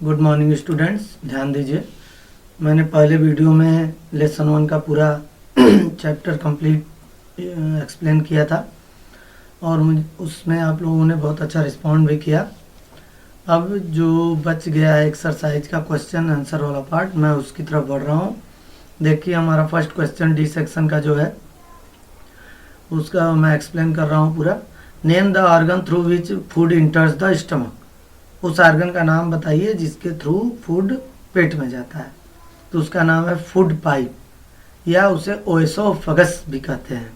Good morning students, ध्यान दीजिए। मैंने पहले वीडियो में लेसन 1 का पूरा चैप्टर कंप्लीट एक्सप्लेन किया था और उसमें आप लोगों ने बहुत अच्छा रिस्पॉन्ड भी किया। अब जो बच गया है एक्सरसाइज का क्वेश्चन आंसर वाला पार्ट, मैं उसकी तरफ बढ़ रहा हूँ। देखिए, हमारा फर्स्ट क्वेश्चन डी सेक्शन का जो है उसका मैं एक्सप्लेन कर रहा हूँ पूरा। Name the organ through which food इंटर्स the stomach. उस ऑर्गन का नाम बताइए जिसके थ्रू फूड पेट में जाता है। तो उसका नाम है फूड पाइप, या उसे ओएसोफगस भी कहते हैं।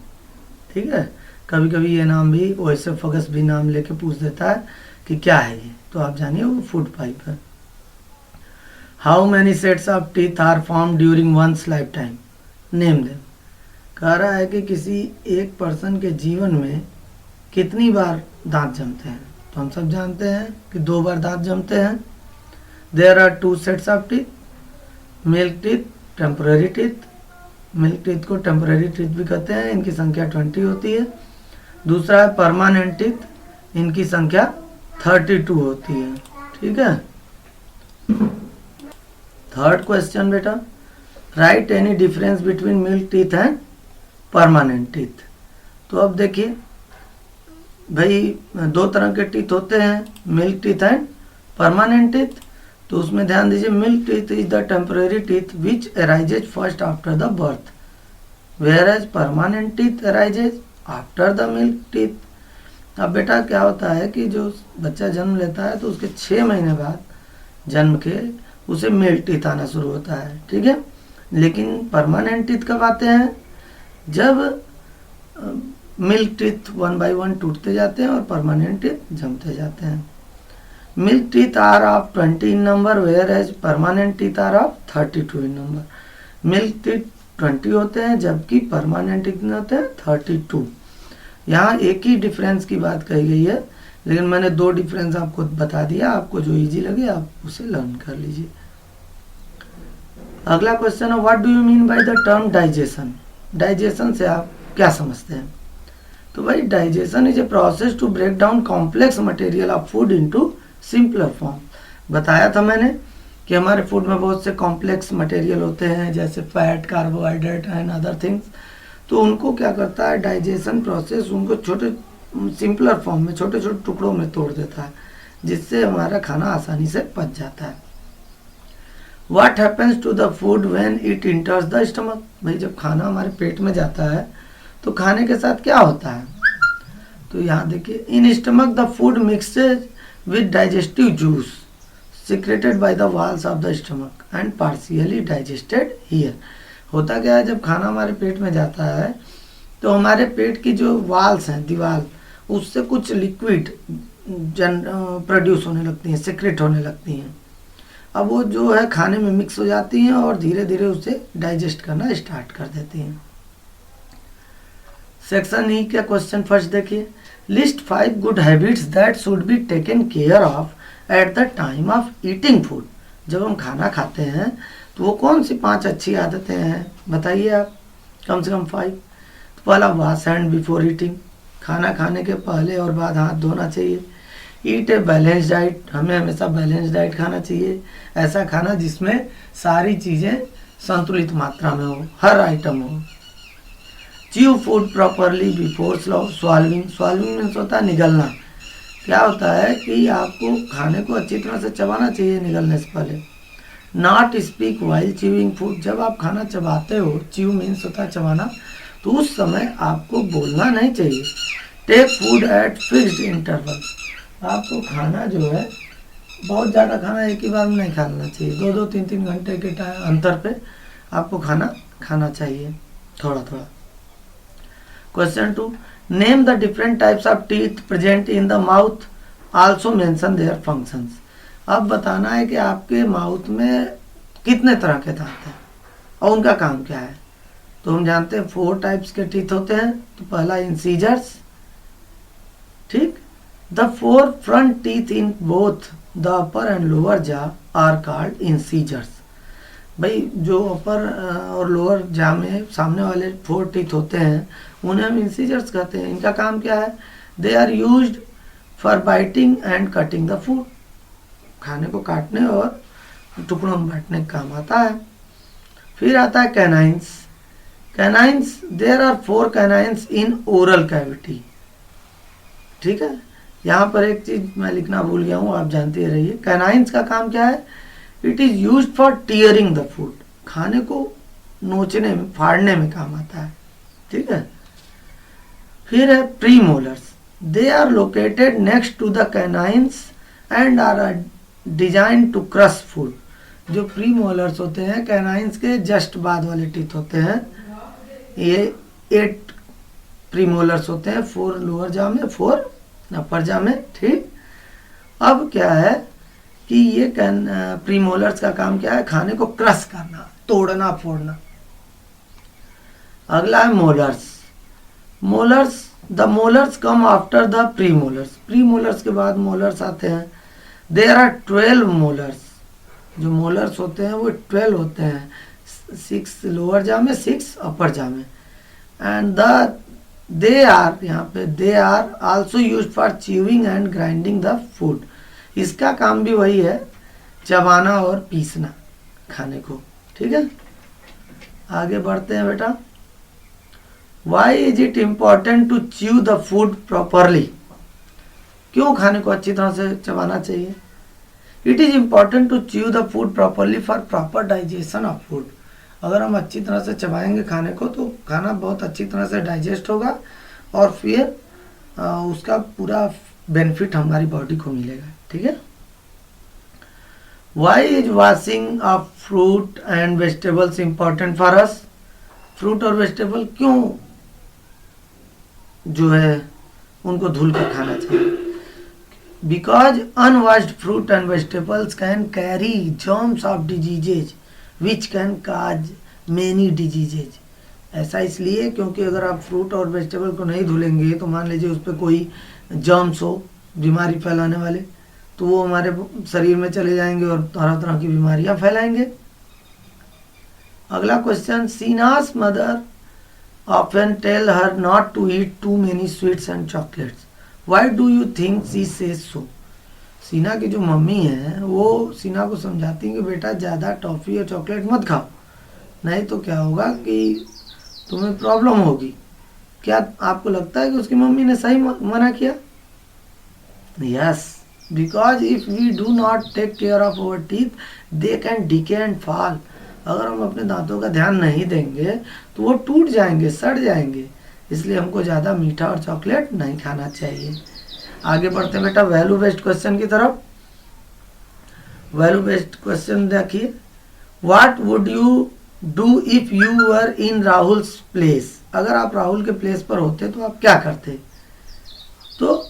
ठीक है, कभी कभी ये नाम भी ओएसोफगस भी नाम लेके पूछ देता है कि क्या है ये, तो आप जानिए वो फूड पाइप है। How many sets of teeth are form during one's life time, name them. कह रहा है कि किसी एक पर्सन के जीवन में कितनी बार दांत जमते हैं। तो हम सब जानते हैं कि 2 बार दांत जमते हैं। There are 2 sets of teeth, milk teeth, temporary teeth. Milk teeth को टेम्पररी टीथ भी कहते हैं, इनकी संख्या 20 होती है। दूसरा है परमानेंट टीथ, इनकी संख्या 32 होती है। ठीक है। थर्ड क्वेश्चन बेटा, right any difference between milk teeth and permanent teeth. तो अब देखिए भाई, 2 तरह के टीथ होते हैं, milk teeth and permanent teeth. तो उसमें ध्यान दीजिए, milk teeth is the temporary teeth which arises first after the birth, whereas permanent teeth arises after the milk teeth. अब बेटा क्या होता है कि जो बच्चा जन्म लेता है तो उसके 6 महीने बाद जन्म के उसे मिल्क टीथ आना शुरू होता है। ठीक है, लेकिन परमानेंट टीथ कब आते हैं? जब मिल्क टीथ 1 बाई 1 टूटते जाते हैं और परमानेंट टीथ जमते जाते हैं। Milk teeth are of 20 in number, whereas permanent teeth are of 32 in number. Milk teeth 20 होते हैं जबकि परमानेंट टीथ होते हैं 32। यहाँ एक ही डिफरेंस की बात कही गई है, लेकिन मैंने 2 डिफरेंस आपको बता दिया। आपको जो इजी लगे आप उसे लर्न कर लीजिए। अगला क्वेश्चन है, what do you mean by the term digestion. Digestion से आप क्या समझते हैं? तो भाई, digestion is a process to break down complex material of food into simpler form. बताया था मैंने कि हमारे फूड में बहुत से कॉम्प्लेक्स मटेरियल होते हैं, जैसे fat, carbohydrate and other things. तो उनको क्या करता है डाइजेशन प्रोसेस, उनको छोटे सिंपलर फॉर्म में, छोटे छोटे टुकड़ों में तोड़ देता है, जिससे हमारा खाना आसानी से पच जाता है। What happens to the food when it enters the stomach. भाई, जब खाना हमारे पेट में जाता है तो खाने के साथ क्या होता है? तो यहाँ देखिए, in stomach the food mixes with digestive juice secreted by the walls of the stomach and partially digested here. होता क्या है, जब खाना हमारे पेट में जाता है तो हमारे पेट की जो वॉल्स हैं, दीवार, उससे कुछ लिक्विड प्रोड्यूस होने लगती हैं, सिक्रेट होने लगती हैं। अब वो जो है खाने में मिक्स हो जाती हैं और धीरे धीरे उसे डाइजेस्ट करना स्टार्ट कर देती हैं। सेक्शन ई का क्वेश्चन फर्स्ट देखिए, list 5 good habits that should be taken care of at the time of eating food. जब हम खाना खाते हैं तो वो कौन सी 5 अच्छी आदतें हैं, बताइए आप, कम से कम 5। तो पहला, वॉश हैंड बिफोर ईटिंग, खाना खाने के पहले और बाद हाथ धोना चाहिए। ईट ए बैलेंस डाइट, हमें हमेशा बैलेंस डाइट खाना चाहिए, ऐसा खाना जिसमें सारी चीज़ें संतुलित मात्रा में हो, हर आइटम हो। Chew food properly before swallowing. Swallowing means होता है निगलना। क्या होता है कि आपको खाने को अच्छी तरह से चबाना चाहिए निगलने से पहले। Not speak while chewing food, जब आप खाना चबाते हो, च्यू मीन्स होता है चबाना, तो उस समय आपको बोलना नहीं चाहिए। Take food at fixed interval, आपको खाना जो है बहुत ज़्यादा खाना एक ही बार में नहीं खाना चाहिए, 2-2, 3-3 घंटे के अंतर पे आपको खाना खाना चाहिए, थोड़ा थोड़ा। Question 2, name the different types of teeth present in the mouth, also mention their functions. अब बताना है कि आपके माउथ में कितने तरह के दांत हैं और उनका काम क्या है। तो हम जानते हैं 4 टाइप्स के टीथ होते हैं। तो पहला इंसीजर्स, ठीक। The 4 front teeth in both the upper and lower जा आर कॉल्ड इंसीजर्स। भाई, जो अपर और लोअर जा में सामने वाले 4 टीथ होते हैं उन्हें हम इंसीजर्स कहते हैं। इनका काम क्या है? They are used for biting and cutting the food. खाने को काटने और टुकड़ों में बांटने का काम आता है। फिर आता है canines. Canines, there are 4 canines in oral cavity. ठीक है, यहाँ पर एक चीज मैं लिखना भूल गया हूँ, आप जानते रहिए। कैनाइंस का काम क्या है? It is used for tearing the food, खाने को नोचने में, फाड़ने में काम आता है। ठीक है। फिर है premolars. They are located next to the canines and are design to crush food. जो प्रीमोलर्स होते हैं कैनाइंस के जस्ट बाद वाले टीथ होते हैं, ये 8 प्रीमोलर्स होते हैं, 4 लोअर जॉ में, 4 अपर जॉ में। ठीक। अब क्या है कि ये प्रीमोलर्स का काम क्या है? खाने को क्रश करना, तोड़ना, फोड़ना। अगला है molars. Molars, the molars come after the premolars. Premolars के बाद मोलर्स आते हैं। There are 12 molars. जो मोलर्स होते हैं वो 12 होते हैं, 6 लोअर जॉ में, 6 अपर जॉ में। एंड दे आर, यहाँ पे they are also used for chewing and grinding the food. इसका काम भी वही है, चबाना और पीसना खाने को। ठीक है, आगे बढ़ते हैं बेटा। Why is it important to chew the food properly? क्यों खाने को अच्छी तरह से चबाना चाहिए? It is important to chew the food properly for proper digestion of food. अगर हम अच्छी तरह से चबाएंगे खाने को तो खाना बहुत अच्छी तरह से डाइजेस्ट होगा और फिर उसका पूरा बेनिफिट हमारी बॉडी को मिलेगा। ठीक है। Why is washing of fruit and vegetables important for us? Fruit और वेजिटेबल क्यों जो है उनको धुल कर खाना चाहिए? Because unwashed fruit and vegetables can carry germs of diseases which can cause many diseases. ऐसा इसलिए क्योंकि अगर आप फ्रूट और वेजिटेबल को नहीं धुलेंगे तो मान लीजिए उस पर कोई जर्म्स हो, बीमारी फैलाने वाले, तो वो हमारे शरीर में चले जाएंगे और तरह तरह की बीमारियां फैलाएंगे। अगला question, सीना's mother often tell her not to eat too many sweets and chocolates. Why do you think she says so? सीना की जो मम्मी है वो सीना को समझाती है कि बेटा ज़्यादा टॉफ़ी और चॉकलेट मत खाओ, नहीं तो क्या होगा कि तुम्हें प्रॉब्लम होगी। क्या आपको लगता है कि उसकी मम्मी ने सही मना किया? Yes, because if we do not take care of our teeth they can decay and fall. अगर हम अपने दांतों का ध्यान नहीं देंगे तो वो टूट जाएंगे, सड़ जाएंगे। इसलिए हमको ज़्यादा मीठा और चॉकलेट नहीं खाना चाहिए। आगे बढ़ते हैं बेटा वैल्यू बेस्ड क्वेश्चन की तरफ। वैल्यू बेस्ड क्वेश्चन देखिए, what would you do if you were in Rahul's place? अगर आप राहुल के प्लेस पर होते तो आप क्या करते? तो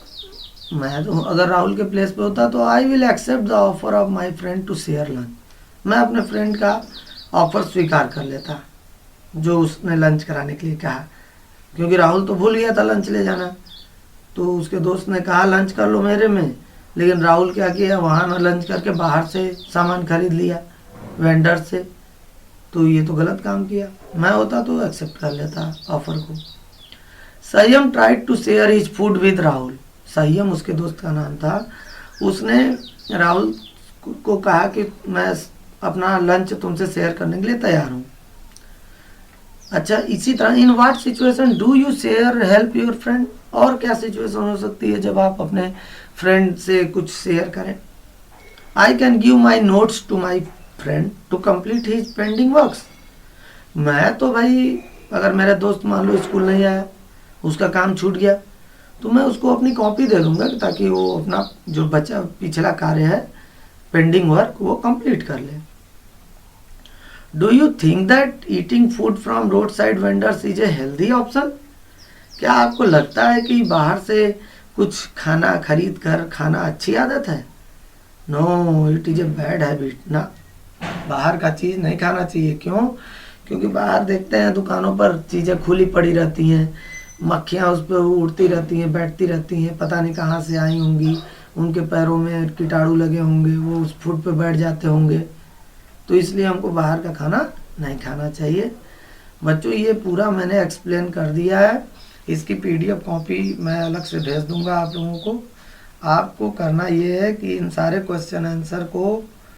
मैं तो अगर राहुल के प्लेस पर होता तो I will accept the offer of my friend to share lunch. मैं अपने फ्रेंड का ऑफर स्वीकार कर लेता जो उसने लंच कराने के लिए कहा, क्योंकि राहुल तो भूल गया था लंच ले जाना। तो उसके दोस्त ने कहा लंच कर लो मेरे में, लेकिन राहुल क्या किया, वहाँ ना लंच करके बाहर से सामान खरीद लिया वेंडर से। तो ये तो गलत काम किया। मैं होता तो एक्सेप्ट कर लेता ऑफर को। Sanyam tried to share his food with Rahul. Sanyam उसके दोस्त का नाम था। उसने राहुल को कहा कि मैं अपना लंच तुमसे शेयर करने के लिए तैयार हूँ। अच्छा, इसी तरह in what situation do you share help your friend? और क्या सिचुएशन हो सकती है जब आप अपने फ्रेंड से कुछ शेयर करें? I can give my notes to my friend to complete his pending works. मैं तो भाई अगर मेरा दोस्त मान लो स्कूल नहीं आया, उसका काम छूट गया, तो मैं उसको अपनी कॉपी दे दूंगा ताकि वो अपना जो बचा पिछला कार्य है, पेंडिंग वर्क, वो कंप्लीट कर ले। Do you think that eating food from road side vendors is a healthy option? क्या आपको लगता है कि बाहर से कुछ खाना खरीद कर खाना अच्छी आदत है? No, it is a bad habit ना। बाहर का चीज़ नहीं खाना चाहिए। क्यों? क्योंकि बाहर देखते हैं दुकानों पर चीज़ें खुली पड़ी रहती हैं, मक्खियाँ उस पर उड़ती रहती हैं, बैठती रहती हैं, पता नहीं कहाँ से आई होंगी, उनके पैरों में कीटाणु लगे होंगे, वो उस फूड पे बैठ जाते होंगे। तो इसलिए हमको बाहर का खाना नहीं खाना चाहिए। बच्चों ये पूरा मैंने एक्सप्लेन कर दिया है। इसकी PDF कॉपी मैं अलग से भेज दूंगा आप लोगों को। आपको करना ये है कि इन सारे क्वेश्चन आंसर को